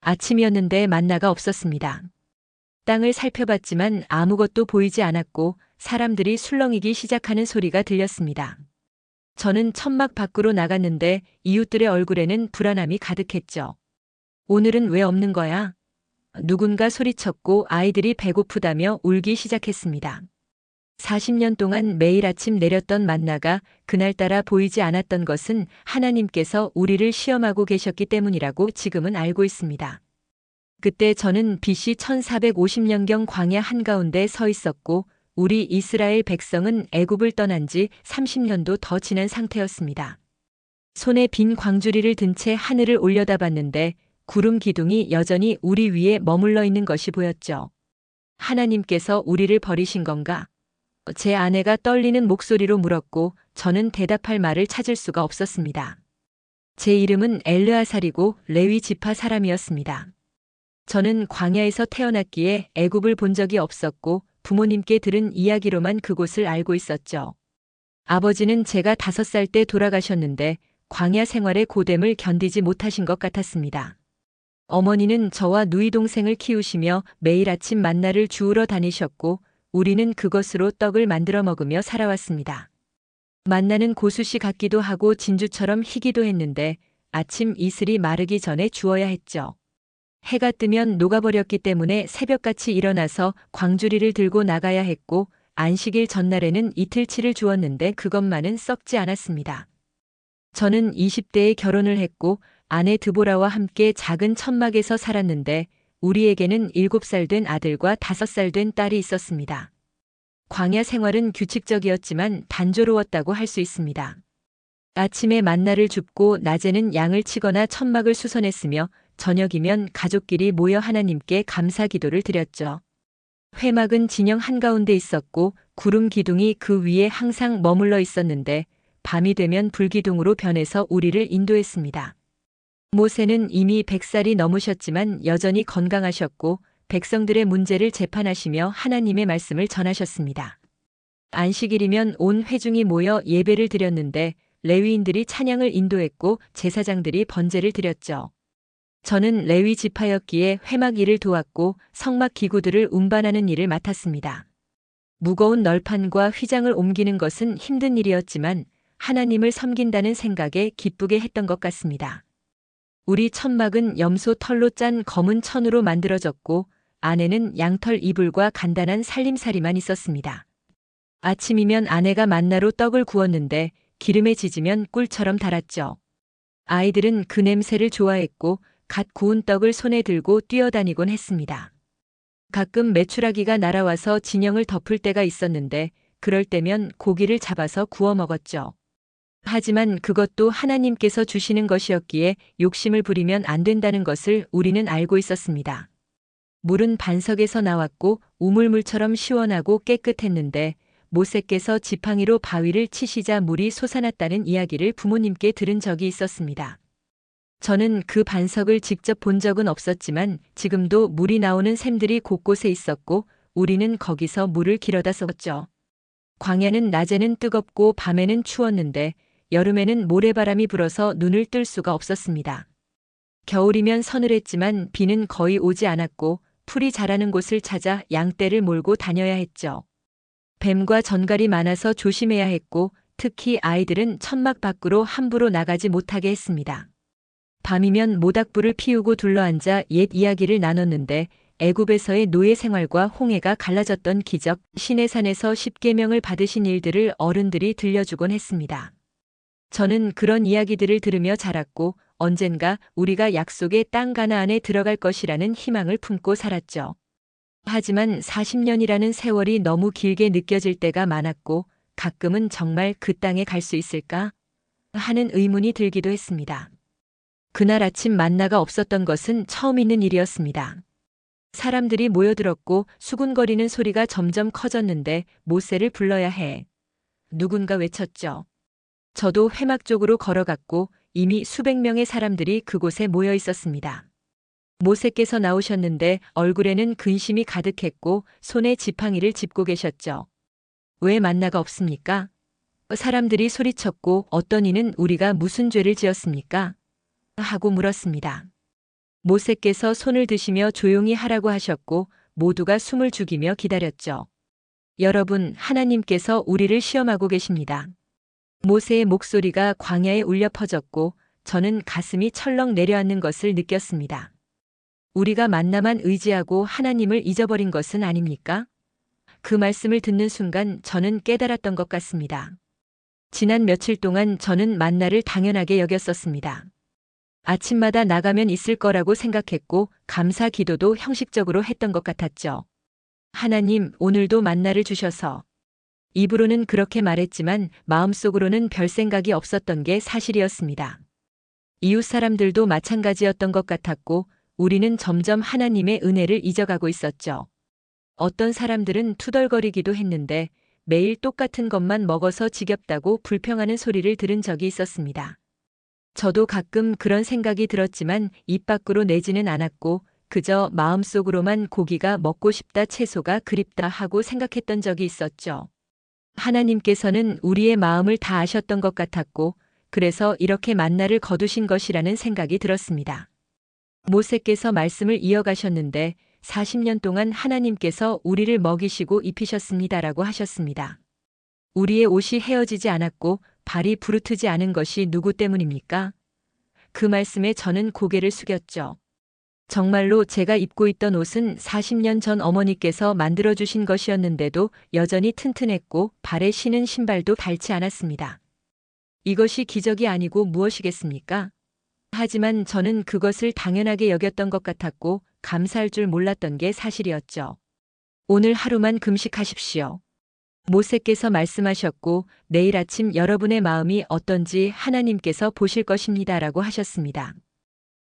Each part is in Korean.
아침이었는데 만나가 없었습니다. 땅을 살펴봤지만 아무것도 보이지 않았고 사람들이 술렁이기 시작하는 소리가 들렸습니다. 저는 천막 밖으로 나갔는데 이웃들의 얼굴에는 불안함이 가득했죠. 오늘은 왜 없는 거야? 누군가 소리쳤고 아이들이 배고프다며 울기 시작했습니다. 40년 동안 매일 아침 내렸던 만나가 그날따라 보이지 않았던 것은 하나님께서 우리를 시험하고 계셨기 때문이라고 지금은 알고 있습니다. 그때 저는 BC 1450년경 광야 한가운데 서 있었고 우리 이스라엘 백성은 애굽을 떠난 지 30년도 더 지난 상태였습니다. 손에 빈 광주리를 든 채 하늘을 올려다봤는데 구름 기둥이 여전히 우리 위에 머물러 있는 것이 보였죠. 하나님께서 우리를 버리신 건가? 제 아내가 떨리는 목소리로 물었고 저는 대답할 말을 찾을 수가 없었습니다. 제 이름은 엘르아살이고 레위 지파 사람이었습니다. 저는 광야에서 태어났기에 애굽을 본 적이 없었고 부모님께 들은 이야기로만 그곳을 알고 있었죠. 아버지는 제가 5살 때 돌아가셨는데 광야 생활의 고됨을 견디지 못하신 것 같았습니다. 어머니는 저와 누이 동생을 키우시며 매일 아침 만나를 주우러 다니셨고 우리는 그것으로 떡을 만들어 먹으며 살아왔습니다. 만나는 고수씨 같기도 하고 진주처럼 희기도 했는데 아침 이슬이 마르기 전에 주어야 했죠. 해가 뜨면 녹아버렸기 때문에 새벽같이 일어나서 광주리를 들고 나가야 했고 안식일 전날에는 이틀치를 주었는데 그것만은 썩지 않았습니다. 저는 20대에 결혼을 했고 아내 드보라와 함께 작은 천막에서 살았는데 우리에게는 7살 된 아들과 5살 된 딸이 있었습니다. 광야 생활은 규칙적이었지만 단조로웠다고 할 수 있습니다. 아침에 만나를 줍고 낮에는 양을 치거나 천막을 수선했으며 저녁이면 가족끼리 모여 하나님께 감사 기도를 드렸죠. 회막은 진영 한가운데 있었고 구름 기둥이 그 위에 항상 머물러 있었는데 밤이 되면 불기둥으로 변해서 우리를 인도했습니다. 모세는 이미 100살이 넘으셨지만 여전히 건강하셨고 백성들의 문제를 재판하시며 하나님의 말씀을 전하셨습니다. 안식일이면 온 회중이 모여 예배를 드렸는데 레위인들이 찬양을 인도했고 제사장들이 번제를 드렸죠. 저는 레위 지파였기에 회막 일을 도왔고 성막 기구들을 운반하는 일을 맡았습니다. 무거운 널판과 휘장을 옮기는 것은 힘든 일이었지만 하나님을 섬긴다는 생각에 기쁘게 했던 것 같습니다. 우리 천막은 염소 털로 짠 검은 천으로 만들어졌고 안에는 양털 이불과 간단한 살림살이만 있었습니다. 아침이면 아내가 만나로 떡을 구웠는데 기름에 지지면 꿀처럼 달았죠. 아이들은 그 냄새를 좋아했고 갓 구운 떡을 손에 들고 뛰어다니곤 했습니다. 가끔 메추라기가 날아와서 진영을 덮을 때가 있었는데 그럴 때면 고기를 잡아서 구워 먹었죠. 하지만 그것도 하나님께서 주시는 것이었기에 욕심을 부리면 안 된다는 것을 우리는 알고 있었습니다. 물은 반석에서 나왔고 우물물처럼 시원하고 깨끗했는데 모세께서 지팡이로 바위를 치시자 물이 솟아났다는 이야기를 부모님께 들은 적이 있었습니다. 저는 그 반석을 직접 본 적은 없었지만 지금도 물이 나오는 샘들이 곳곳에 있었고 우리는 거기서 물을 길어다 썼죠. 광야는 낮에는 뜨겁고 밤에는 추웠는데 여름에는 모래바람이 불어서 눈을 뜰 수가 없었습니다. 겨울이면 서늘했지만 비는 거의 오지 않았고 풀이 자라는 곳을 찾아 양떼를 몰고 다녀야 했죠. 뱀과 전갈이 많아서 조심해야 했고 특히 아이들은 천막 밖으로 함부로 나가지 못하게 했습니다. 밤이면 모닥불을 피우고 둘러앉아 옛 이야기를 나눴는데 애굽에서의 노예 생활과 홍해가 갈라졌던 기적, 시내산에서 십계명을 받으신 일들을 어른들이 들려주곤 했습니다. 저는 그런 이야기들을 들으며 자랐고 언젠가 우리가 약속의 땅 가나안에 들어갈 것이라는 희망을 품고 살았죠. 하지만 40년이라는 세월이 너무 길게 느껴질 때가 많았고 가끔은 정말 그 땅에 갈 수 있을까? 하는 의문이 들기도 했습니다. 그날 아침 만나가 없었던 것은 처음 있는 일이었습니다. 사람들이 모여들었고 수군거리는 소리가 점점 커졌는데 모세를 불러야 해. 누군가 외쳤죠. 저도 회막 쪽으로 걸어갔고 이미 수백 명의 사람들이 그곳에 모여 있었습니다. 모세께서 나오셨는데 얼굴에는 근심이 가득했고 손에 지팡이를 짚고 계셨죠. 왜 만나가 없습니까? 사람들이 소리쳤고 어떤 이는 우리가 무슨 죄를 지었습니까? 하고 물었습니다. 모세께서 손을 드시며 조용히 하라고 하셨고 모두가 숨을 죽이며 기다렸죠. 여러분, 하나님께서 우리를 시험하고 계십니다. 모세의 목소리가 광야에 울려 퍼졌고 저는 가슴이 철렁 내려앉는 것을 느꼈습니다. 우리가 만나만 의지하고 하나님을 잊어버린 것은 아닙니까? 그 말씀을 듣는 순간 저는 깨달았던 것 같습니다. 지난 며칠 동안 저는 만나를 당연하게 여겼었습니다. 아침마다 나가면 있을 거라고 생각했고 감사 기도도 형식적으로 했던 것 같았죠. 하나님, 오늘도 만나를 주셔서. 입으로는 그렇게 말했지만 마음속으로는 별 생각이 없었던 게 사실이었습니다. 이웃 사람들도 마찬가지였던 것 같았고 우리는 점점 하나님의 은혜를 잊어가고 있었죠. 어떤 사람들은 투덜거리기도 했는데 매일 똑같은 것만 먹어서 지겹다고 불평하는 소리를 들은 적이 있었습니다. 저도 가끔 그런 생각이 들었지만 입 밖으로 내지는 않았고 그저 마음속으로만 고기가 먹고 싶다, 채소가 그립다 하고 생각했던 적이 있었죠. 하나님께서는 우리의 마음을 다 아셨던 것 같았고 그래서 이렇게 만나를 거두신 것이라는 생각이 들었습니다. 모세께서 말씀을 이어가셨는데 40년 동안 하나님께서 우리를 먹이시고 입히셨습니다라고 하셨습니다. 우리의 옷이 헤어지지 않았고 발이 부르트지 않은 것이 누구 때문입니까? 그 말씀에 저는 고개를 숙였죠. 정말로 제가 입고 있던 옷은 40년 전 어머니께서 만들어주신 것이었는데도 여전히 튼튼했고 발에 신은 신발도 닳지 않았습니다. 이것이 기적이 아니고 무엇이겠습니까? 하지만 저는 그것을 당연하게 여겼던 것 같았고 감사할 줄 몰랐던 게 사실이었죠. 오늘 하루만 금식하십시오. 모세께서 말씀하셨고 내일 아침 여러분의 마음이 어떤지 하나님께서 보실 것입니다라고 하셨습니다.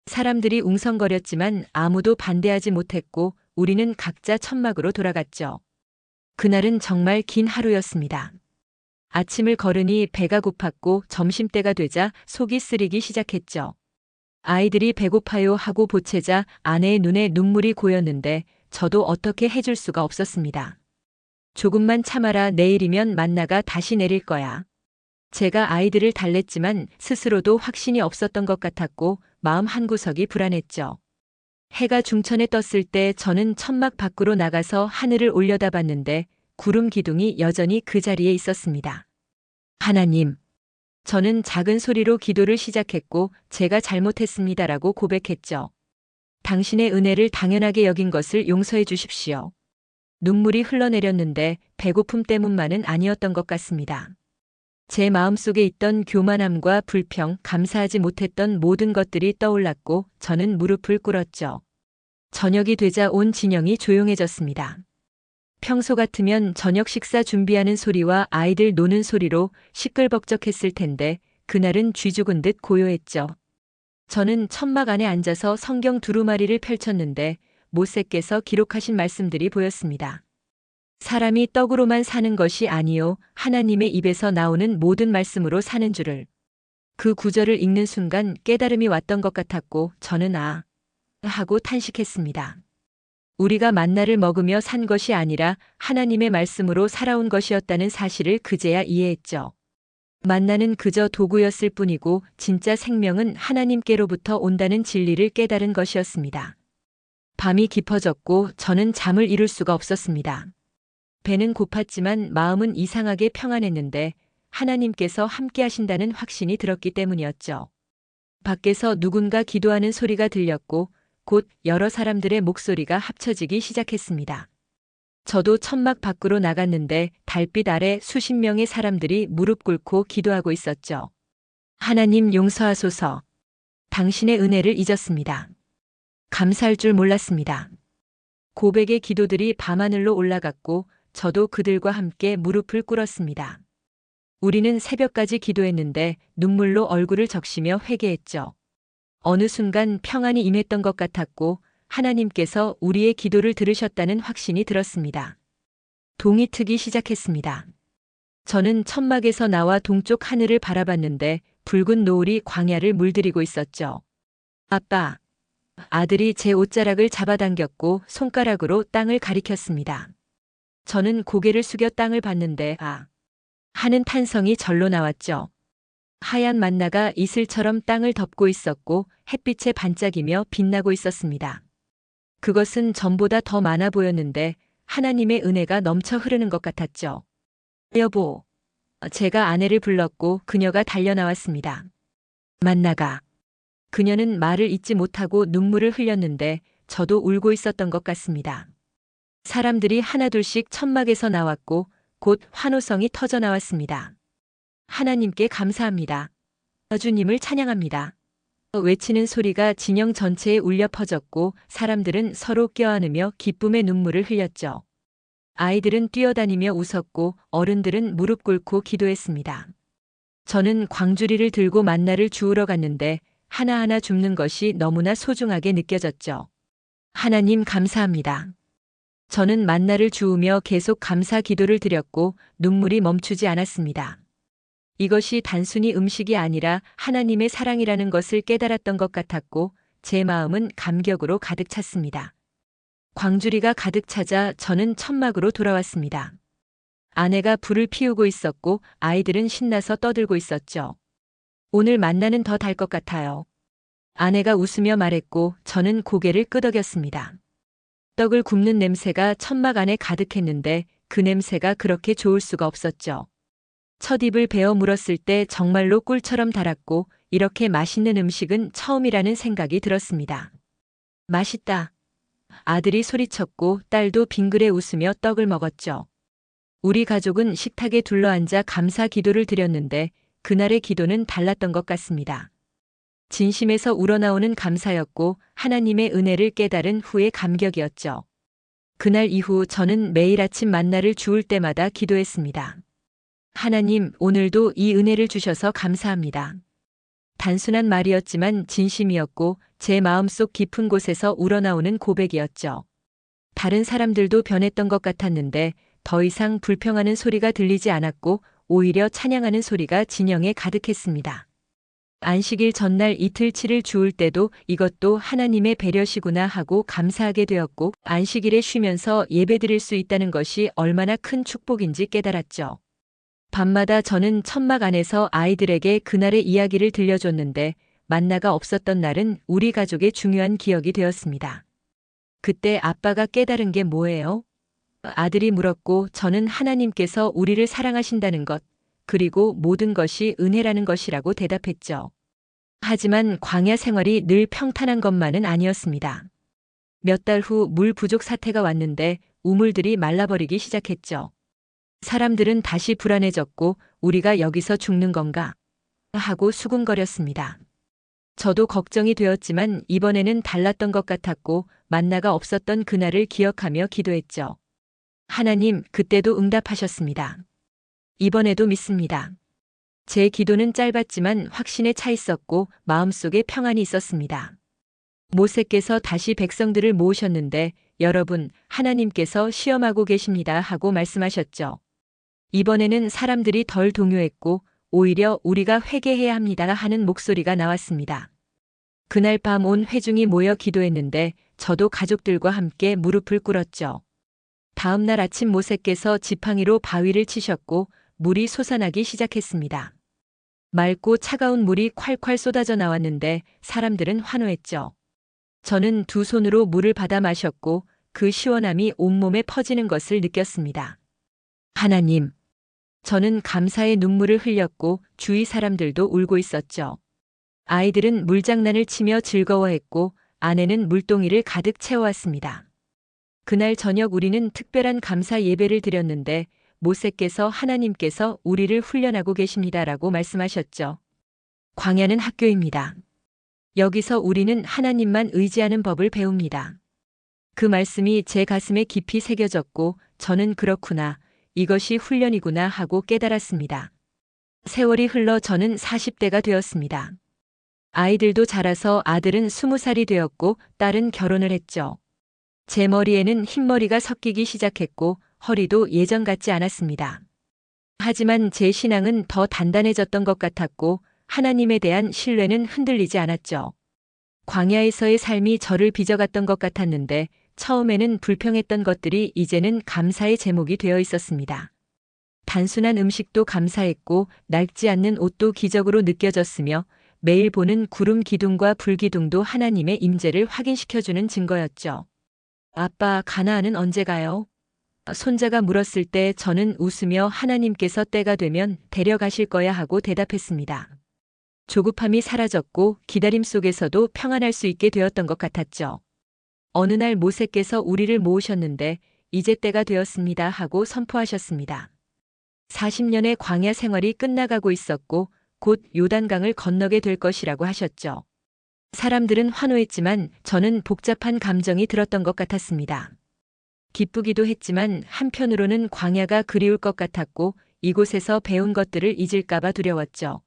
사람들이 웅성거렸지만 아무도 반대하지 못했고 우리는 각자 천막으로 돌아갔죠. 그날은 정말 긴 하루였습니다. 아침을 걸으니 배가 고팠고 점심때가 되자 속이 쓰리기 시작했죠. 아이들이 배고파요 하고 보채자 아내의 눈에 눈물이 고였는데 저도 어떻게 해줄 수가 없었습니다. 조금만 참아라, 내일이면 만나가 다시 내릴 거야. 제가 아이들을 달랬지만 스스로도 확신이 없었던 것 같았고 마음 한구석이 불안했죠. 해가 중천에 떴을 때 저는 천막 밖으로 나가서 하늘을 올려다봤는데 구름 기둥이 여전히 그 자리에 있었습니다. 하나님, 저는 작은 소리로 기도를 시작했고 제가 잘못했습니다라고 고백했죠. 당신의 은혜를 당연하게 여긴 것을 용서해 주십시오. 눈물이 흘러내렸는데 배고픔 때문만은 아니었던 것 같습니다. 제 마음속에 있던 교만함과 불평, 감사하지 못했던 모든 것들이 떠올랐고 저는 무릎을 꿇었죠. 저녁이 되자 온 진영이 조용해졌습니다. 평소 같으면 저녁 식사 준비하는 소리와 아이들 노는 소리로 시끌벅적했을 텐데 그날은 쥐 죽은 듯 고요했죠. 저는 천막 안에 앉아서 성경 두루마리를 펼쳤는데 모세께서 기록하신 말씀들이 보였습니다. 사람이 떡으로만 사는 것이 아니요 하나님의 입에서 나오는 모든 말씀으로 사는 줄을. 그 구절을 읽는 순간 깨달음이 왔던 것 같았고 저는 하고 탄식했습니다. 우리가 만나를 먹으며 산 것이 아니라 하나님의 말씀으로 살아온 것이었다는 사실을 그제야 이해했죠. 만나는 그저 도구였을 뿐이고 진짜 생명은 하나님께로부터 온다는 진리를 깨달은 것이었습니다. 밤이 깊어졌고 저는 잠을 이룰 수가 없었습니다. 배는 고팠지만 마음은 이상하게 평안했는데 하나님께서 함께 하신다는 확신이 들었기 때문이었죠. 밖에서 누군가 기도하는 소리가 들렸고 곧 여러 사람들의 목소리가 합쳐지기 시작했습니다. 저도 천막 밖으로 나갔는데 달빛 아래 수십 명의 사람들이 무릎 꿇고 기도하고 있었죠. 하나님 용서하소서. 당신의 은혜를 잊었습니다. 감사할 줄 몰랐습니다. 고백의 기도들이 밤하늘로 올라갔고 저도 그들과 함께 무릎을 꿇었습니다. 우리는 새벽까지 기도했는데 눈물로 얼굴을 적시며 회개했죠. 어느 순간 평안이 임했던 것 같았고 하나님께서 우리의 기도를 들으셨다는 확신이 들었습니다. 동이 트기 시작했습니다. 저는 천막에서 나와 동쪽 하늘을 바라봤는데 붉은 노을이 광야를 물들이고 있었죠. 아빠. 아들이 제 옷자락을 잡아당겼고 손가락으로 땅을 가리켰습니다. 저는 고개를 숙여 땅을 봤는데 하는 탄성이 절로 나왔죠. 하얀 만나가 이슬처럼 땅을 덮고 있었고 햇빛에 반짝이며 빛나고 있었습니다. 그것은 전보다 더 많아 보였는데 하나님의 은혜가 넘쳐 흐르는 것 같았죠. 여보, 제가 아내를 불렀고 그녀가 달려나왔습니다. 만나가. 그녀는 말을 잇지 못하고 눈물을 흘렸는데 저도 울고 있었던 것 같습니다. 사람들이 하나둘씩 천막에서 나왔고 곧 환호성이 터져 나왔습니다. 하나님께 감사합니다. 주님을 찬양합니다. 외치는 소리가 진영 전체에 울려 퍼졌고 사람들은 서로 껴안으며 기쁨의 눈물을 흘렸죠. 아이들은 뛰어다니며 웃었고 어른들은 무릎 꿇고 기도했습니다. 저는 광주리를 들고 만나를 주우러 갔는데 하나하나 줍는 것이 너무나 소중하게 느껴졌죠. 하나님 감사합니다. 저는 만나를 주우며 계속 감사 기도를 드렸고 눈물이 멈추지 않았습니다. 이것이 단순히 음식이 아니라 하나님의 사랑이라는 것을 깨달았던 것 같았고 제 마음은 감격으로 가득 찼습니다. 광주리가 가득 차자 저는 천막으로 돌아왔습니다. 아내가 불을 피우고 있었고 아이들은 신나서 떠들고 있었죠. 오늘 만나는 더 달 것 같아요. 아내가 웃으며 말했고 저는 고개를 끄덕였습니다. 떡을 굽는 냄새가 천막 안에 가득했는데 그 냄새가 그렇게 좋을 수가 없었죠. 첫 입을 베어 물었을 때 정말로 꿀처럼 달았고 이렇게 맛있는 음식은 처음이라는 생각이 들었습니다. 맛있다. 아들이 소리쳤고 딸도 빙그레 웃으며 떡을 먹었죠. 우리 가족은 식탁에 둘러앉아 감사 기도를 드렸는데 그날의 기도는 달랐던 것 같습니다. 진심에서 우러나오는 감사였고 하나님의 은혜를 깨달은 후의 감격이었죠. 그날 이후 저는 매일 아침 만나를 주울 때마다 기도했습니다. 하나님, 오늘도 이 은혜를 주셔서 감사합니다. 단순한 말이었지만 진심이었고 제 마음속 깊은 곳에서 우러나오는 고백이었죠. 다른 사람들도 변했던 것 같았는데 더 이상 불평하는 소리가 들리지 않았고 오히려 찬양하는 소리가 진영에 가득했습니다. 안식일 전날 이틀치를 주울 때도 이것도 하나님의 배려시구나 하고 감사하게 되었고 안식일에 쉬면서 예배드릴 수 있다는 것이 얼마나 큰 축복인지 깨달았죠. 밤마다 저는 천막 안에서 아이들에게 그날의 이야기를 들려줬는데 만나가 없었던 날은 우리 가족의 중요한 기억이 되었습니다. 그때 아빠가 깨달은 게 뭐예요? 아들이 물었고 저는 하나님께서 우리를 사랑하신다는 것, 그리고 모든 것이 은혜라는 것이라고 대답했죠. 하지만 광야 생활이 늘 평탄한 것만은 아니었습니다. 몇 달 후 물 부족 사태가 왔는데 우물들이 말라버리기 시작했죠. 사람들은 다시 불안해졌고 우리가 여기서 죽는 건가 하고 수군거렸습니다. 저도 걱정이 되었지만 이번에는 달랐던 것 같았고 만나가 없었던 그날을 기억하며 기도했죠. 하나님, 그때도 응답하셨습니다. 이번에도 믿습니다. 제 기도는 짧았지만 확신에 차 있었고 마음속에 평안이 있었습니다. 모세께서 다시 백성들을 모으셨는데 여러분, 하나님께서 시험하고 계십니다 하고 말씀하셨죠. 이번에는 사람들이 덜 동요했고 오히려 우리가 회개해야 합니다 하는 목소리가 나왔습니다. 그날 밤 온 회중이 모여 기도했는데 저도 가족들과 함께 무릎을 꿇었죠. 다음 날 아침 모세께서 지팡이로 바위를 치셨고 물이 솟아나기 시작했습니다. 맑고 차가운 물이 콸콸 쏟아져 나왔는데 사람들은 환호했죠. 저는 두 손으로 물을 받아 마셨고 그 시원함이 온몸에 퍼지는 것을 느꼈습니다. 하나님, 저는 감사의 눈물을 흘렸고 주위 사람들도 울고 있었죠. 아이들은 물장난을 치며 즐거워했고 아내는 물동이를 가득 채워왔습니다. 그날 저녁 우리는 특별한 감사 예배를 드렸는데 모세께서 하나님께서 우리를 훈련하고 계십니다라고 말씀하셨죠. 광야는 학교입니다. 여기서 우리는 하나님만 의지하는 법을 배웁니다. 그 말씀이 제 가슴에 깊이 새겨졌고 저는 그렇구나, 이것이 훈련이구나 하고 깨달았습니다. 세월이 흘러 저는 40대가 되었습니다. 아이들도 자라서 아들은 20살이 되었고 딸은 결혼을 했죠. 제 머리에는 흰머리가 섞이기 시작했고 허리도 예전 같지 않았습니다. 하지만 제 신앙은 더 단단해졌던 것 같았고 하나님에 대한 신뢰는 흔들리지 않았죠. 광야에서의 삶이 저를 빚어갔던 것 같았는데 처음에는 불평했던 것들이 이제는 감사의 제목이 되어 있었습니다. 단순한 음식도 감사했고 낡지 않는 옷도 기적으로 느껴졌으며 매일 보는 구름 기둥과 불 기둥도 하나님의 임재를 확인시켜주는 증거였죠. 아빠, 가나안은 언제 가요? 손자가 물었을 때 저는 웃으며 하나님께서 때가 되면 데려가실 거야 하고 대답했습니다. 조급함이 사라졌고 기다림 속에서도 평안할 수 있게 되었던 것 같았죠. 어느 날 모세께서 우리를 모으셨는데 이제 때가 되었습니다 하고 선포하셨습니다. 40년의 광야 생활이 끝나가고 있었고 곧 요단강을 건너게 될 것이라고 하셨죠. 사람들은 환호했지만 저는 복잡한 감정이 들었던 것 같았습니다. 기쁘기도 했지만 한편으로는 광야가 그리울 것 같았고 이곳에서 배운 것들을 잊을까봐 두려웠죠.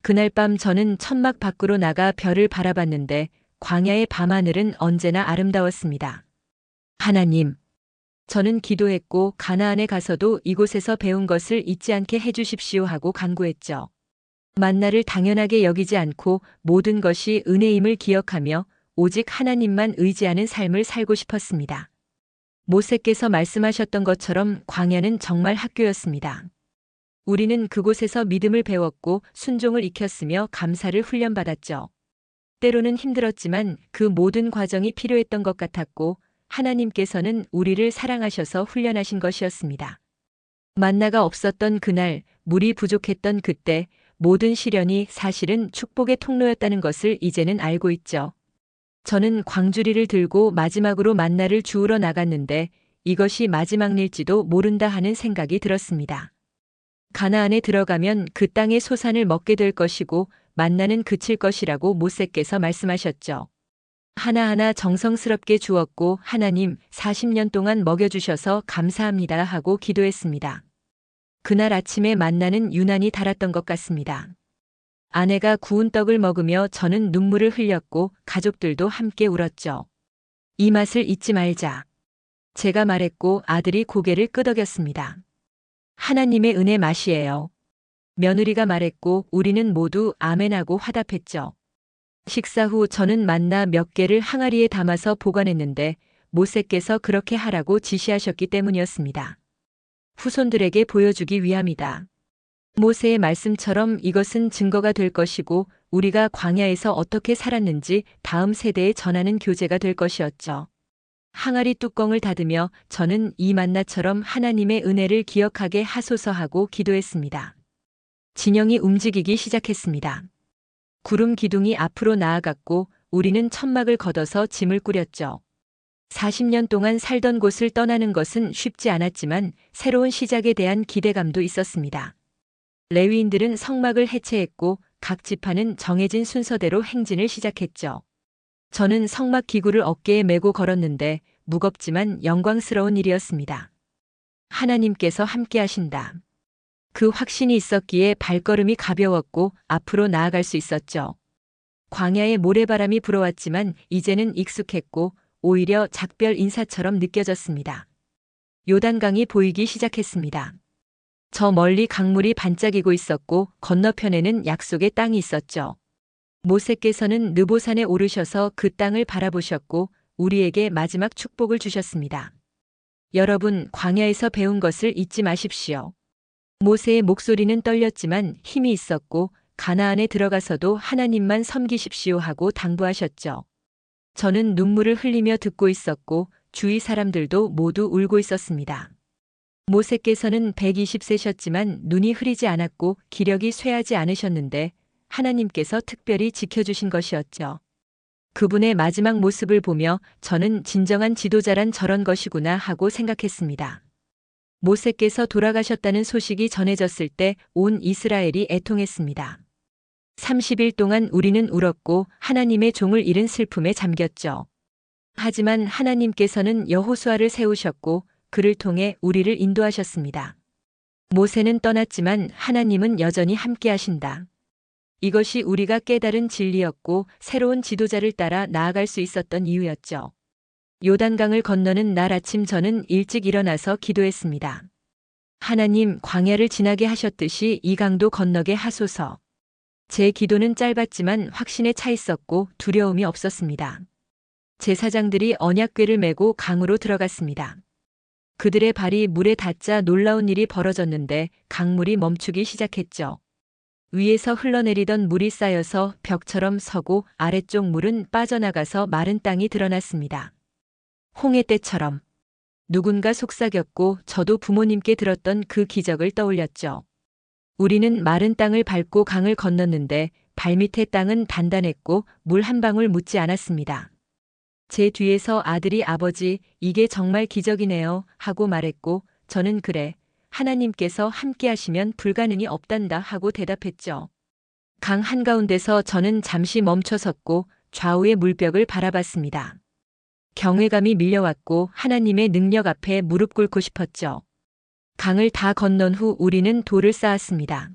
그날 밤 저는 천막 밖으로 나가 별을 바라봤는데 광야의 밤하늘은 언제나 아름다웠습니다. 하나님, 저는 기도했고 가나안에 가서도 이곳에서 배운 것을 잊지 않게 해주십시오 하고 간구했죠. 만나를 당연하게 여기지 않고 모든 것이 은혜임을 기억하며 오직 하나님만 의지하는 삶을 살고 싶었습니다. 모세께서 말씀하셨던 것처럼 광야는 정말 학교였습니다. 우리는 그곳에서 믿음을 배웠고 순종을 익혔으며 감사를 훈련받았죠. 때로는 힘들었지만 그 모든 과정이 필요했던 것 같았고 하나님께서는 우리를 사랑하셔서 훈련하신 것이었습니다. 만나가 없었던 그날, 물이 부족했던 그때 모든 시련이 사실은 축복의 통로였다는 것을 이제는 알고 있죠. 저는 광주리를 들고 마지막으로 만나를 주우러 나갔는데 이것이 마지막 일지도 모른다 하는 생각이 들었습니다. 가나안에 들어가면 그 땅의 소산을 먹게 될 것이고 만나는 그칠 것이라고 모세께서 말씀하셨죠. 하나하나 정성스럽게 주었고 하나님 40년 동안 먹여주셔서 감사합니다 하고 기도했습니다. 그날 아침에 만나는 유난히 달았던 것 같습니다. 아내가 구운 떡을 먹으며 저는 눈물을 흘렸고 가족들도 함께 울었죠. 이 맛을 잊지 말자. 제가 말했고 아들이 고개를 끄덕였습니다. 하나님의 은혜 맛이에요. 며느리가 말했고 우리는 모두 아멘하고 화답했죠. 식사 후 저는 만나 몇 개를 항아리에 담아서 보관했는데 모세께서 그렇게 하라고 지시하셨기 때문이었습니다. 후손들에게 보여주기 위함이다. 모세의 말씀처럼 이것은 증거가 될 것이고 우리가 광야에서 어떻게 살았는지 다음 세대에 전하는 교재가 될 것이었죠. 항아리 뚜껑을 닫으며 저는 이 만나처럼 하나님의 은혜를 기억하게 하소서 하고 기도했습니다. 진영이 움직이기 시작했습니다. 구름 기둥이 앞으로 나아갔고 우리는 천막을 걷어서 짐을 꾸렸죠. 40년 동안 살던 곳을 떠나는 것은 쉽지 않았지만 새로운 시작에 대한 기대감도 있었습니다. 레위인들은 성막을 해체했고 각 지파는 정해진 순서대로 행진을 시작했죠. 저는 성막 기구를 어깨에 메고 걸었는데 무겁지만 영광스러운 일이었습니다. 하나님께서 함께 하신다. 그 확신이 있었기에 발걸음이 가벼웠고 앞으로 나아갈 수 있었죠. 광야에 모래바람이 불어왔지만 이제는 익숙했고 오히려 작별 인사처럼 느껴졌습니다. 요단강이 보이기 시작했습니다. 저 멀리 강물이 반짝이고 있었고 건너편에는 약속의 땅이 있었죠. 모세께서는 느보산에 오르셔서 그 땅을 바라보셨고 우리에게 마지막 축복을 주셨습니다. 여러분, 광야에서 배운 것을 잊지 마십시오. 모세의 목소리는 떨렸지만 힘이 있었고 가나안에 들어가서도 하나님만 섬기십시오 하고 당부하셨죠. 저는 눈물을 흘리며 듣고 있었고 주위 사람들도 모두 울고 있었습니다. 모세께서는 120세셨지만 눈이 흐리지 않았고 기력이 쇠하지 않으셨는데 하나님께서 특별히 지켜주신 것이었죠. 그분의 마지막 모습을 보며 저는 진정한 지도자란 저런 것이구나 하고 생각했습니다. 모세께서 돌아가셨다는 소식이 전해졌을 때 온 이스라엘이 애통했습니다. 30일 동안 우리는 울었고 하나님의 종을 잃은 슬픔에 잠겼죠. 하지만 하나님께서는 여호수아를 세우셨고 그를 통해 우리를 인도하셨습니다. 모세는 떠났지만 하나님은 여전히 함께 하신다. 이것이 우리가 깨달은 진리였고 새로운 지도자를 따라 나아갈 수 있었던 이유였죠. 요단강을 건너는 날 아침 저는 일찍 일어나서 기도했습니다. 하나님, 광야를 지나게 하셨듯이 이 강도 건너게 하소서. 제 기도는 짧았지만 확신에 차 있었고 두려움이 없었습니다. 제사장들이 언약궤를 메고 강으로 들어갔습니다. 그들의 발이 물에 닿자 놀라운 일이 벌어졌는데 강물이 멈추기 시작했죠. 위에서 흘러내리던 물이 쌓여서 벽처럼 서고 아래쪽 물은 빠져나가서 마른 땅이 드러났습니다. 홍해 때처럼 누군가 속삭였고 저도 부모님께 들었던 그 기적을 떠올렸죠. 우리는 마른 땅을 밟고 강을 건넜는데 발밑의 땅은 단단했고 물 한 방울 묻지 않았습니다. 제 뒤에서 아들이 아버지, 이게 정말 기적이네요 하고 말했고 저는 그래, 하나님께서 함께 하시면 불가능이 없단다 하고 대답했죠. 강 한가운데서 저는 잠시 멈춰 섰고 좌우의 물벽을 바라봤습니다. 경외감이 밀려왔고 하나님의 능력 앞에 무릎 꿇고 싶었죠. 강을 다 건넌 후 우리는 돌을 쌓았습니다.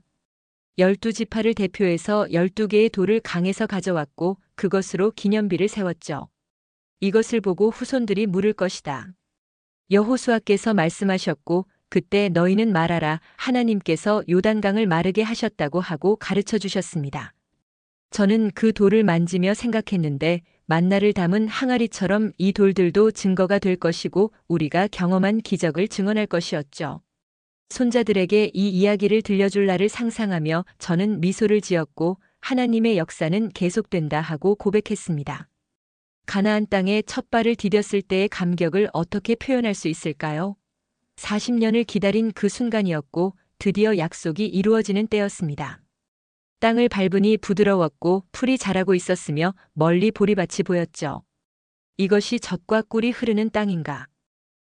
12지파를 대표해서 12개의 돌을 강에서 가져왔고 그것으로 기념비를 세웠죠. 이것을 보고 후손들이 물을 것이다. 여호수아께서 말씀하셨고 그때 너희는 말하라 하나님께서 요단강을 마르게 하셨다고 하고 가르쳐 주셨습니다. 저는 그 돌을 만지며 생각했는데 만나를 담은 항아리처럼 이 돌들도 증거가 될 것이고 우리가 경험한 기적을 증언할 것이었죠. 손자들에게 이 이야기를 들려줄 날을 상상하며 저는 미소를 지었고 하나님의 역사는 계속된다 하고 고백했습니다. 가나안 땅에 첫 발을 디뎠을 때의 감격을 어떻게 표현할 수 있을까요? 40년을 기다린 그 순간이었고 드디어 약속이 이루어지는 때였습니다. 땅을 밟으니 부드러웠고 풀이 자라고 있었으며 멀리 보리밭이 보였죠. 이것이 젖과 꿀이 흐르는 땅인가?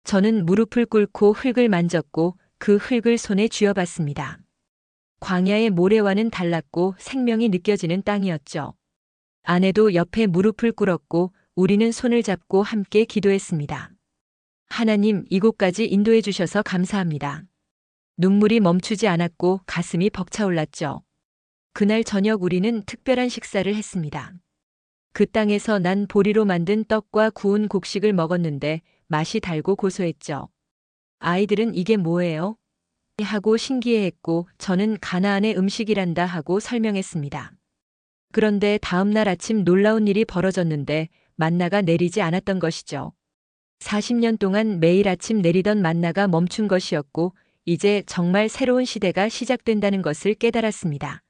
저는 무릎을 꿇고 흙을 만졌고 그 흙을 손에 쥐어봤습니다. 광야의 모래와는 달랐고 생명이 느껴지는 땅이었죠. 아내도 옆에 무릎을 꿇었고 우리는 손을 잡고 함께 기도했습니다. 하나님, 이곳까지 인도해 주셔서 감사합니다. 눈물이 멈추지 않았고 가슴이 벅차올랐죠. 그날 저녁 우리는 특별한 식사를 했습니다. 그 땅에서 난 보리로 만든 떡과 구운 곡식을 먹었는데 맛이 달고 고소했죠. 아이들은 이게 뭐예요? 하고 신기해했고 저는 가나안의 음식이란다 하고 설명했습니다. 그런데 다음 날 아침 놀라운 일이 벌어졌는데 만나가 내리지 않았던 것이죠. 40년 동안 매일 아침 내리던 만나가 멈춘 것이었고 이제 정말 새로운 시대가 시작된다는 것을 깨달았습니다.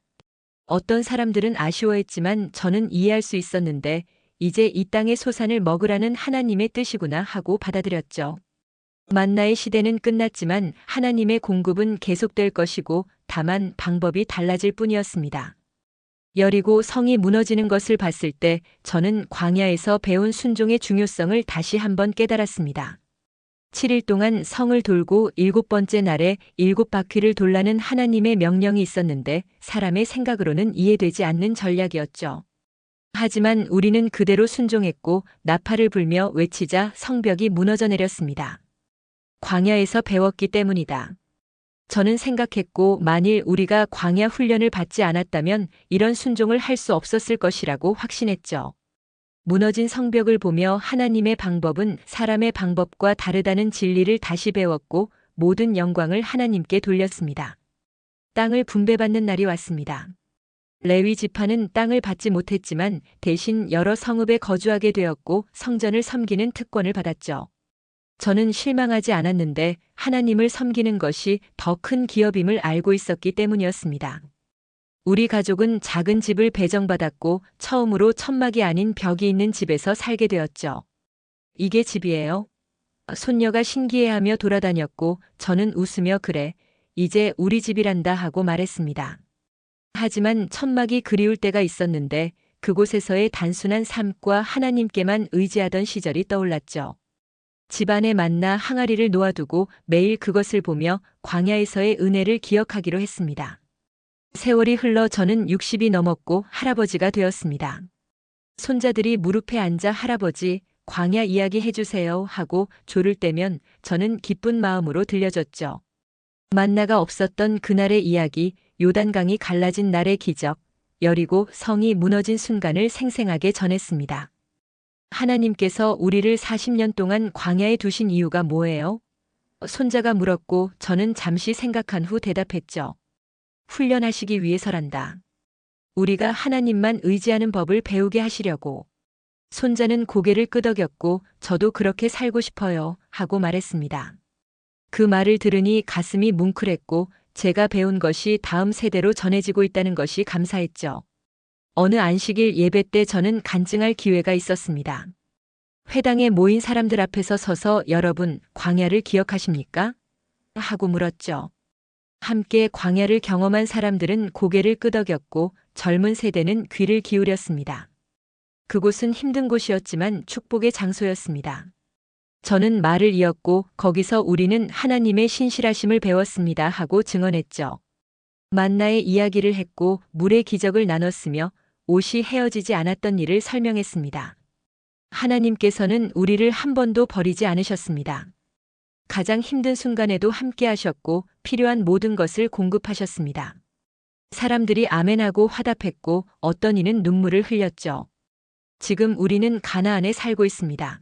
어떤 사람들은 아쉬워했지만 저는 이해할 수 있었는데 이제 이 땅의 소산을 먹으라는 하나님의 뜻이구나 하고 받아들였죠. 만나의 시대는 끝났지만 하나님의 공급은 계속될 것이고 다만 방법이 달라질 뿐이었습니다. 여리고 성이 무너지는 것을 봤을 때 저는 광야에서 배운 순종의 중요성을 다시 한번 깨달았습니다. 7일 동안 성을 돌고 7번째 날에 7바퀴를 돌라는 하나님의 명령이 있었는데 사람의 생각으로는 이해되지 않는 전략이었죠. 하지만 우리는 그대로 순종했고 나팔을 불며 외치자 성벽이 무너져 내렸습니다. 광야에서 배웠기 때문이다. 저는 생각했고 만일 우리가 광야 훈련을 받지 않았다면 이런 순종을 할 수 없었을 것이라고 확신했죠. 무너진 성벽을 보며 하나님의 방법은 사람의 방법과 다르다는 진리를 다시 배웠고 모든 영광을 하나님께 돌렸습니다. 땅을 분배받는 날이 왔습니다. 레위 지파는 땅을 받지 못했지만 대신 여러 성읍에 거주하게 되었고 성전을 섬기는 특권을 받았죠. 저는 실망하지 않았는데 하나님을 섬기는 것이 더 큰 기업임을 알고 있었기 때문이었습니다. 우리 가족은 작은 집을 배정받았고 처음으로 천막이 아닌 벽이 있는 집에서 살게 되었죠. 이게 집이에요? 손녀가 신기해하며 돌아다녔고 저는 웃으며 그래, 이제 우리 집이란다 하고 말했습니다. 하지만 천막이 그리울 때가 있었는데 그곳에서의 단순한 삶과 하나님께만 의지하던 시절이 떠올랐죠. 집안에 만나 항아리를 놓아두고 매일 그것을 보며 광야에서의 은혜를 기억하기로 했습니다. 세월이 흘러 저는 60이 넘었고 할아버지가 되었습니다. 손자들이 무릎에 앉아 할아버지, 광야 이야기 해주세요 하고 조를 떼면 저는 기쁜 마음으로 들려줬죠. 만나가 없었던 그날의 이야기, 요단강이 갈라진 날의 기적, 여리고 성이 무너진 순간을 생생하게 전했습니다. 하나님께서 우리를 40년 동안 광야에 두신 이유가 뭐예요? 손자가 물었고 저는 잠시 생각한 후 대답했죠. 훈련하시기 위해서란다. 우리가 하나님만 의지하는 법을 배우게 하시려고. 손자는 고개를 끄덕였고 저도 그렇게 살고 싶어요 하고 말했습니다. 그 말을 들으니 가슴이 뭉클했고 제가 배운 것이 다음 세대로 전해지고 있다는 것이 감사했죠. 어느 안식일 예배 때 저는 간증할 기회가 있었습니다. 회당에 모인 사람들 앞에서 서서 여러분, 광야를 기억하십니까? 하고 물었죠. 함께 광야를 경험한 사람들은 고개를 끄덕였고 젊은 세대는 귀를 기울였습니다. 그곳은 힘든 곳이었지만 축복의 장소였습니다. 저는 말을 이었고 거기서 우리는 하나님의 신실하심을 배웠습니다 하고 증언했죠. 만나의 이야기를 했고 물의 기적을 나눴으며 옷이 헤어지지 않았던 일을 설명했습니다. 하나님께서는 우리를 한 번도 버리지 않으셨습니다. 가장 힘든 순간에도 함께 하셨고 필요한 모든 것을 공급하셨습니다. 사람들이 아멘하고 화답했고 어떤 이는 눈물을 흘렸죠. 지금 우리는 가나안에 살고 있습니다.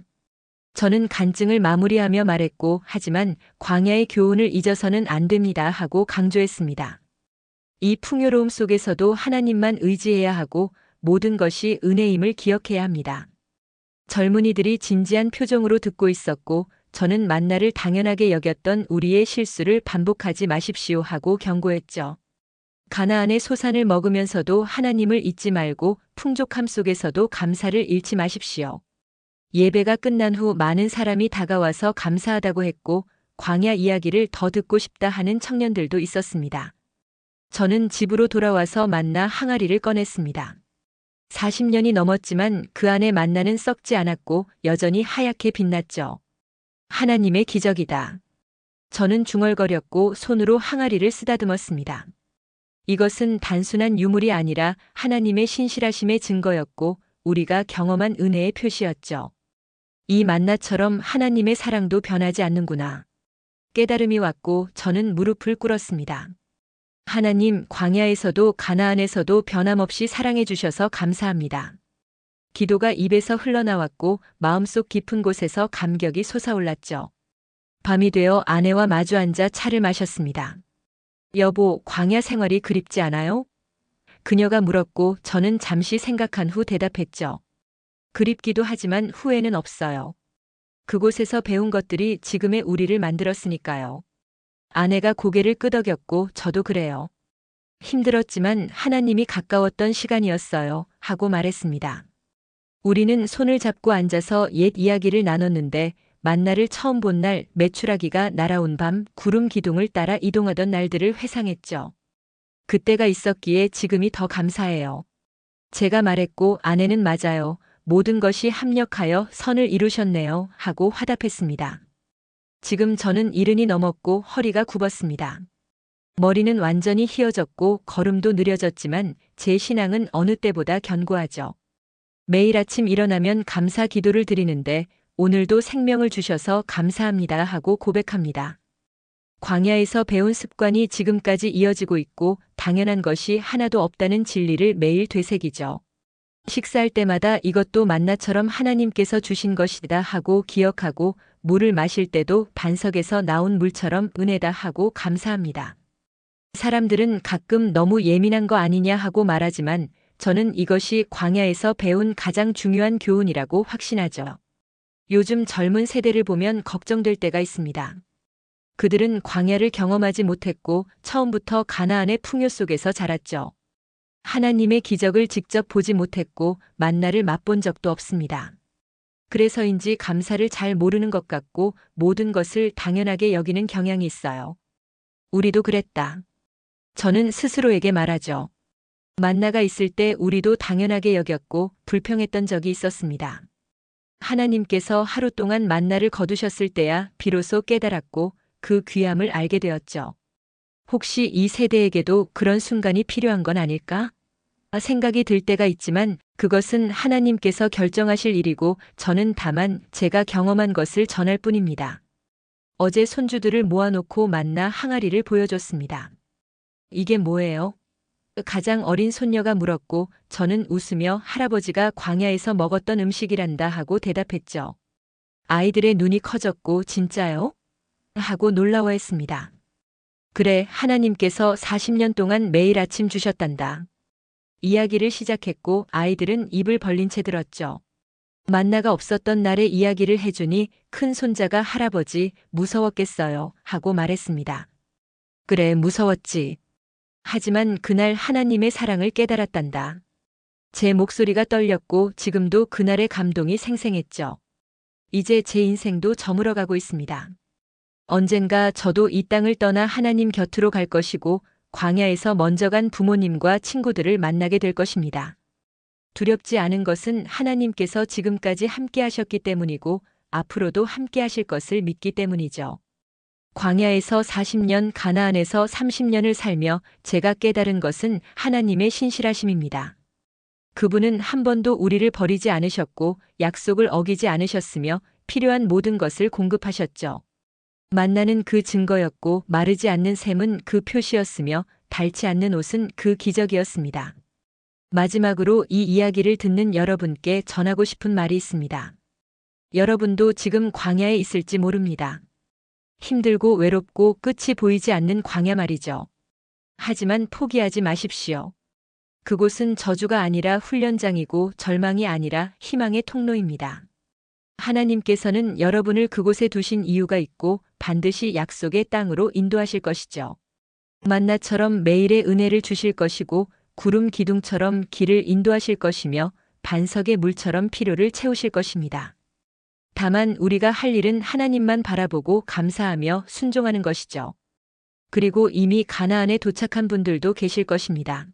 저는 간증을 마무리하며 말했고 하지만 광야의 교훈을 잊어서는 안 됩니다 하고 강조했습니다. 이 풍요로움 속에서도 하나님만 의지해야 하고 모든 것이 은혜임을 기억해야 합니다. 젊은이들이 진지한 표정으로 듣고 있었고 저는 만나를 당연하게 여겼던 우리의 실수를 반복하지 마십시오 하고 경고했죠. 가나안의 소산을 먹으면서도 하나님을 잊지 말고 풍족함 속에서도 감사를 잃지 마십시오. 예배가 끝난 후 많은 사람이 다가와서 감사하다고 했고 광야 이야기를 더 듣고 싶다 하는 청년들도 있었습니다. 저는 집으로 돌아와서 만나 항아리를 꺼냈습니다. 40년이 넘었지만 그 안에 만나는 썩지 않았고 여전히 하얗게 빛났죠. 하나님의 기적이다. 저는 중얼거렸고 손으로 항아리를 쓰다듬었습니다. 이것은 단순한 유물이 아니라 하나님의 신실하심의 증거였고 우리가 경험한 은혜의 표시였죠. 이 만나처럼 하나님의 사랑도 변하지 않는구나. 깨달음이 왔고 저는 무릎을 꿇었습니다. 하나님, 광야에서도 가나안에서도 변함없이 사랑해 주셔서 감사합니다. 기도가 입에서 흘러나왔고 마음속 깊은 곳에서 감격이 솟아올랐죠. 밤이 되어 아내와 마주 앉아 차를 마셨습니다. 여보, 광야 생활이 그립지 않아요? 그녀가 물었고 저는 잠시 생각한 후 대답했죠. 그립기도 하지만 후회는 없어요. 그곳에서 배운 것들이 지금의 우리를 만들었으니까요. 아내가 고개를 끄덕였고 저도 그래요. 힘들었지만 하나님이 가까웠던 시간이었어요. 하고 말했습니다. 우리는 손을 잡고 앉아서 옛 이야기를 나눴는데 만나를 처음 본 날 메추라기가 날아온 밤 구름 기둥을 따라 이동하던 날들을 회상했죠. 그때가 있었기에 지금이 더 감사해요. 제가 말했고 아내는 맞아요. 모든 것이 합력하여 선을 이루셨네요. 하고 화답했습니다. 지금 저는 70이 넘었고 허리가 굽었습니다. 머리는 완전히 휘어졌고 걸음도 느려졌지만 제 신앙은 어느 때보다 견고하죠. 매일 아침 일어나면 감사 기도를 드리는데 오늘도 생명을 주셔서 감사합니다 하고 고백합니다. 광야에서 배운 습관이 지금까지 이어지고 있고 당연한 것이 하나도 없다는 진리를 매일 되새기죠. 식사할 때마다 이것도 만나처럼 하나님께서 주신 것이다 하고 기억하고 물을 마실 때도 반석에서 나온 물처럼 은혜다 하고 감사합니다. 사람들은 가끔 너무 예민한 거 아니냐 하고 말하지만 저는 이것이 광야에서 배운 가장 중요한 교훈이라고 확신하죠. 요즘 젊은 세대를 보면 걱정될 때가 있습니다. 그들은 광야를 경험하지 못했고 처음부터 가나안의 풍요 속에서 자랐죠. 하나님의 기적을 직접 보지 못했고 만나를 맛본 적도 없습니다. 그래서인지 감사를 잘 모르는 것 같고 모든 것을 당연하게 여기는 경향이 있어요. 우리도 그랬다. 저는 스스로에게 말하죠. 만나가 있을 때 우리도 당연하게 여겼고 불평했던 적이 있었습니다. 하나님께서 하루 동안 만나를 거두셨을 때야 비로소 깨달았고 그 귀함을 알게 되었죠. 혹시 이 세대에게도 그런 순간이 필요한 건 아닐까? 생각이 들 때가 있지만 그것은 하나님께서 결정하실 일이고 저는 다만 제가 경험한 것을 전할 뿐입니다. 어제 손주들을 모아놓고 만나 항아리를 보여줬습니다. 이게 뭐예요? 가장 어린 손녀가 물었고 저는 웃으며 할아버지가 광야에서 먹었던 음식이란다 하고 대답했죠. 아이들의 눈이 커졌고 진짜요? 하고 놀라워했습니다. 그래, 하나님께서 40년 동안 매일 아침 주셨단다. 이야기를 시작했고 아이들은 입을 벌린 채 들었죠. 만나가 없었던 날의 이야기를 해주니 큰 손자가 할아버지 무서웠겠어요 하고 말했습니다. 그래 무서웠지. 하지만 그날 하나님의 사랑을 깨달았단다. 제 목소리가 떨렸고 지금도 그날의 감동이 생생했죠. 이제 제 인생도 저물어가고 있습니다. 언젠가 저도 이 땅을 떠나 하나님 곁으로 갈 것이고 광야에서 먼저 간 부모님과 친구들을 만나게 될 것입니다. 두렵지 않은 것은 하나님께서 지금까지 함께 하셨기 때문이고 앞으로도 함께 하실 것을 믿기 때문이죠. 광야에서 40년, 가나안에서 30년을 살며 제가 깨달은 것은 하나님의 신실하심입니다. 그분은 한 번도 우리를 버리지 않으셨고 약속을 어기지 않으셨으며 필요한 모든 것을 공급하셨죠. 만나는 그 증거였고 마르지 않는 샘은 그 표시였으며 닳지 않는 옷은 그 기적이었습니다. 마지막으로 이 이야기를 듣는 여러분께 전하고 싶은 말이 있습니다. 여러분도 지금 광야에 있을지 모릅니다. 힘들고 외롭고 끝이 보이지 않는 광야 말이죠. 하지만 포기하지 마십시오. 그곳은 저주가 아니라 훈련장이고 절망이 아니라 희망의 통로입니다. 하나님께서는 여러분을 그곳에 두신 이유가 있고 반드시 약속의 땅으로 인도하실 것이죠. 만나처럼 매일의 은혜를 주실 것이고 구름 기둥처럼 길을 인도하실 것이며 반석의 물처럼 필요를 채우실 것입니다. 다만 우리가 할 일은 하나님만 바라보고 감사하며 순종하는 것이죠. 그리고 이미 가나안에 도착한 분들도 계실 것입니다.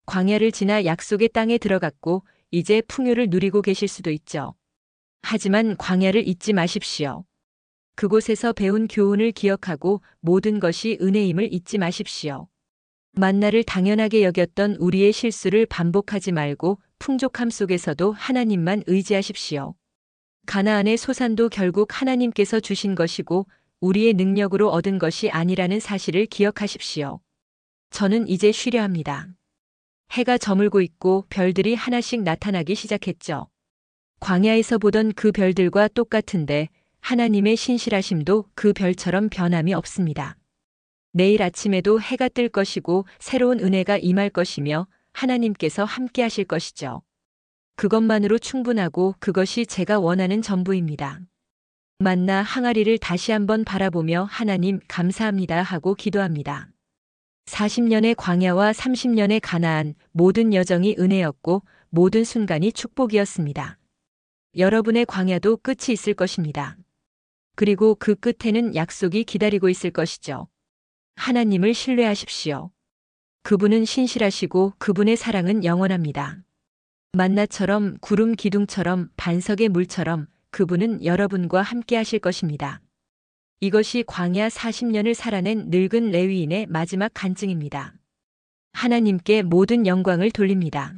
광야를 지나 약속의 땅에 들어갔고 이제 풍요를 누리고 계실 수도 있죠. 하지만 광야를 잊지 마십시오. 그곳에서 배운 교훈을 기억하고 모든 것이 은혜임을 잊지 마십시오. 만나를 당연하게 여겼던 우리의 실수를 반복하지 말고 풍족함 속에서도 하나님만 의지하십시오. 가나안의 소산도 결국 하나님께서 주신 것이고 우리의 능력으로 얻은 것이 아니라는 사실을 기억하십시오. 저는 이제 쉬려 합니다. 해가 저물고 있고 별들이 하나씩 나타나기 시작했죠. 광야에서 보던 그 별들과 똑같은데 하나님의 신실하심도 그 별처럼 변함이 없습니다. 내일 아침에도 해가 뜰 것이고 새로운 은혜가 임할 것이며 하나님께서 함께 하실 것이죠. 그것만으로 충분하고 그것이 제가 원하는 전부입니다. 만나 항아리를 다시 한번 바라보며 하나님 감사합니다 하고 기도합니다. 40년의 광야와 30년의 가나안 모든 여정이 은혜였고 모든 순간이 축복이었습니다. 여러분의 광야도 끝이 있을 것입니다. 그리고 그 끝에는 약속이 기다리고 있을 것이죠. 하나님을 신뢰하십시오. 그분은 신실하시고 그분의 사랑은 영원합니다. 만나처럼 구름 기둥처럼 반석의 물처럼 그분은 여러분과 함께 하실 것입니다. 이것이 광야 40년을 살아낸 늙은 레위인의 마지막 간증입니다. 하나님께 모든 영광을 돌립니다.